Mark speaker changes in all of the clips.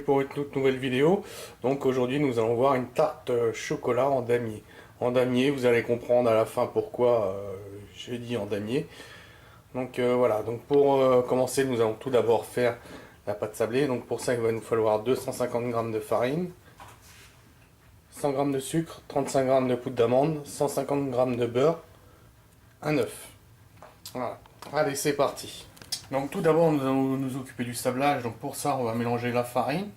Speaker 1: pour une toute nouvelle vidéo. Donc aujourd'hui nous allons voir une tarte chocolat en damier. En damier, vous allez comprendre à la fin pourquoi j'ai dit en damier. Donc voilà, donc pour commencer nous allons tout d'abord faire la pâte sablée. Donc pour ça il va nous falloir 250 g de farine, 100 g de sucre, 35 g de poudre d'amande, 150 g de beurre, un œuf. Voilà, allez c'est parti. Donc tout d'abord nous allons nous occuper du sablage. Donc pour ça on va mélanger la farine,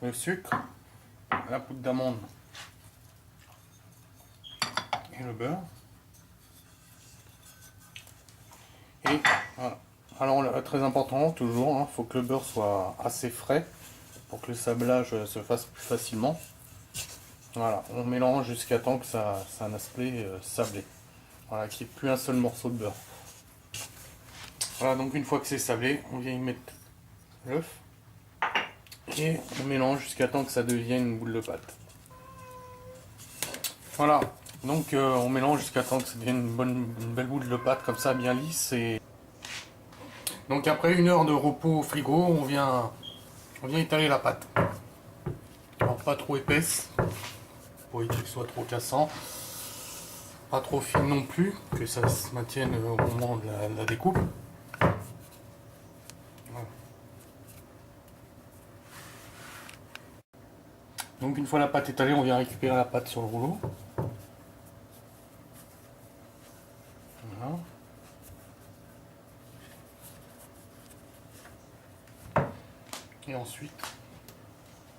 Speaker 1: le sucre, la poudre d'amande et le beurre. Et voilà. Alors très important toujours, faut que le beurre soit assez frais pour que le sablage se fasse plus facilement. Voilà, on mélange jusqu'à temps que ça a un aspect sablé. Voilà, qu'il n'y ait plus un seul morceau de beurre. Voilà, donc une fois que c'est sablé, on vient y mettre l'œuf et on mélange jusqu'à temps que ça devienne une boule de pâte. Voilà, donc on mélange jusqu'à temps que ça devienne une belle boule de pâte comme ça, bien lisse. Et donc après 1 heure de repos au frigo, on vient étaler la pâte. Alors pas trop épaisse, pour éviter que ce soit trop cassant. Pas trop fine non plus, que ça se maintienne au moment de la découpe. Voilà. Donc une fois la pâte étalée, on vient récupérer la pâte sur le rouleau. Voilà. Et ensuite,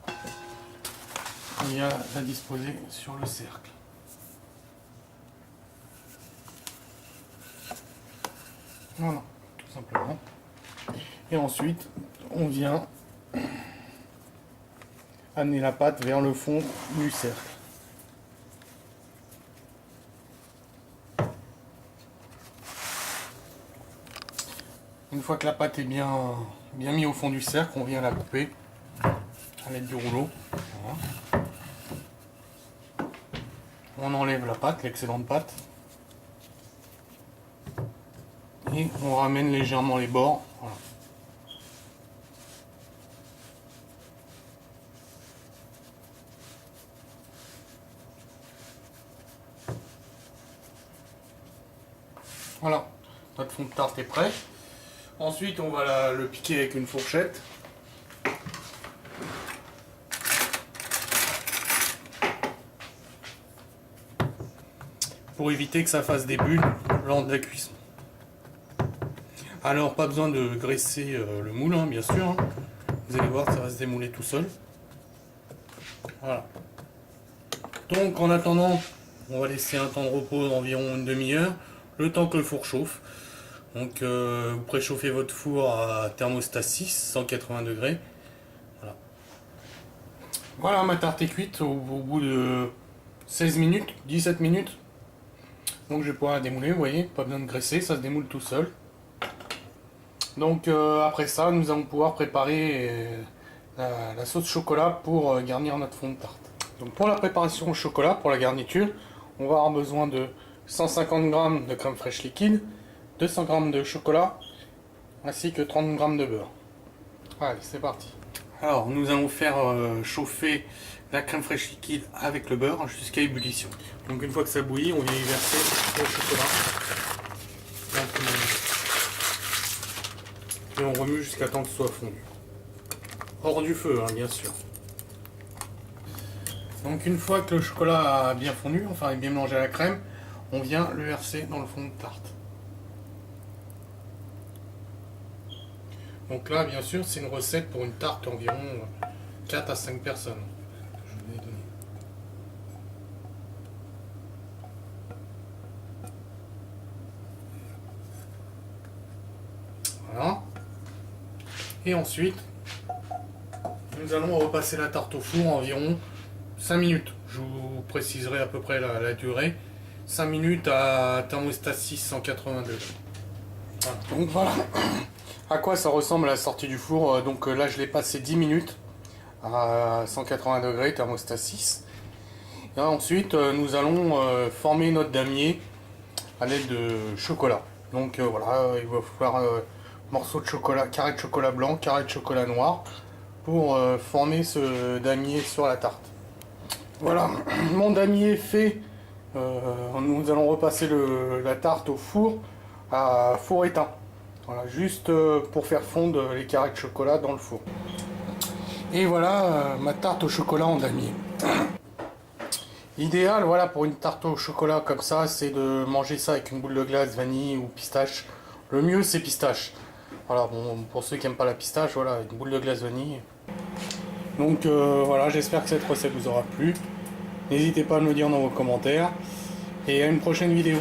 Speaker 1: on vient la disposer sur le cercle. Voilà, tout simplement. Et ensuite, on vient amener la pâte vers le fond du cercle. Une fois que la pâte est bien mise au fond du cercle, on vient la couper à l'aide du rouleau. Voilà. On enlève la pâte, l'excellente pâte. Et on ramène légèrement les bords. Voilà. Voilà, notre fond de tarte est prêt. Ensuite, on va le piquer avec une fourchette. Pour éviter que ça fasse des bulles lors de la cuisson. Alors, pas besoin de graisser le moule, bien sûr. Hein. Vous allez voir, ça va se démouler tout seul. Voilà. Donc, en attendant, on va laisser un temps de repos d'environ une demi-heure, le temps que le four chauffe. Donc, vous préchauffez votre four à thermostat 6, 180 degrés. Voilà. Voilà, ma tarte est cuite au bout de 16 minutes, 17 minutes. Donc, je vais pouvoir la démouler, vous voyez, pas besoin de graisser, ça se démoule tout seul. Donc après ça, nous allons pouvoir préparer la sauce chocolat pour garnir notre fond de tarte. Donc pour la préparation au chocolat, pour la garniture, on va avoir besoin de 150 g de crème fraîche liquide, 200 g de chocolat, ainsi que 30 g de beurre. Allez, c'est parti. Alors nous allons faire chauffer la crème fraîche liquide avec le beurre jusqu'à ébullition. Donc une fois que ça bouillit, on vient y verser le chocolat. Et on remue jusqu'à temps que ce soit fondu. Hors du feu, bien sûr. Donc une fois que le chocolat a bien fondu, enfin est bien mélangé à la crème, on vient le verser dans le fond de tarte. Donc là, bien sûr, c'est une recette pour une tarte environ 4 à 5 personnes. Je vous ai donné. Voilà. Et ensuite, nous allons repasser la tarte au four environ 5 minutes. Je vous préciserai à peu près la durée. 5 minutes à thermostat 6, 180 degrés. Voilà. Donc voilà à quoi ça ressemble à la sortie du four. Donc là, je l'ai passé 10 minutes à 180 degrés, thermostat 6. Et ensuite, nous allons former notre damier à l'aide de chocolat. Donc voilà, il va falloir morceaux de chocolat, carré de chocolat blanc, carré de chocolat noir. pour former ce damier sur la tarte. Voilà, mon damier est fait. Nous allons repasser la tarte au four à four éteint. Voilà, juste pour faire fondre les carrés de chocolat dans le four. Et voilà ma tarte au chocolat en damier. L'idéal, voilà, pour une tarte au chocolat comme ça, c'est de manger ça avec une boule de glace, vanille ou pistache. Le mieux, c'est pistache. Voilà, bon, pour ceux qui n'aiment pas la pistache, voilà, une boule de glace vanille. Donc voilà, j'espère que cette recette vous aura plu. N'hésitez pas à me le dire dans vos commentaires. Et à une prochaine vidéo.